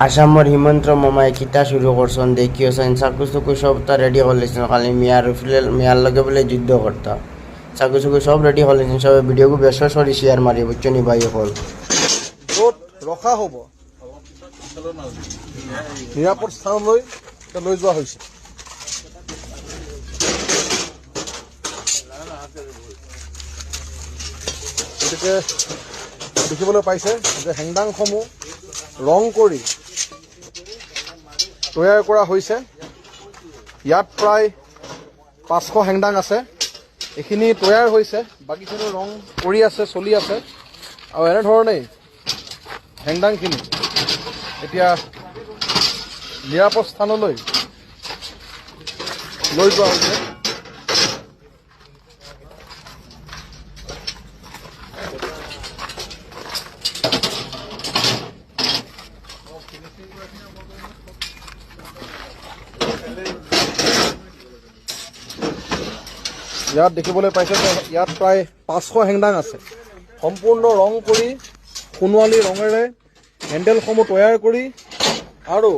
আসামৰ হিমন্ত মামাই কিতা শুরু করছেন দেখিয়েছেন চাকু চুকু সব তা রেডি করলেছেন খালি মিয়ার লগে বলে যুদ্ধ করতা চাকু চুকু সব রেডি করলেছেন সবাই ভিডিওকে বেশ সরি শেয়ার মারি বুঝছো নি ভাই হল ৰখা হ'ব নিৰাপদ স্থানলৈ লৈ যোৱা হৈছে গতিকে দেখিবলৈ পাইছে যে হেংদাংসমূহ ৰং কৰি তৈয়াৰ কৰা হৈছে ইয়াত প্ৰায় 500 হেংদাং আছে এইখিনি তৈয়াৰ হৈছে বাকীখিনি ৰং কৰি আছে চলি আছে আৰু এনেধৰণেই হেংদাংখিনি এতিয়া নিৰাপদ স্থানলৈ লৈ যোৱা হৈছে ইয়াত দেখিবলৈ পাইছে যে ইয়াত প্ৰায় 500 হেংদাং আছে সম্পূৰ্ণ ৰং কৰি সোণোৱালী ৰঙেৰে হেণ্ডেলসমূহ তৈয়াৰ কৰি আৰু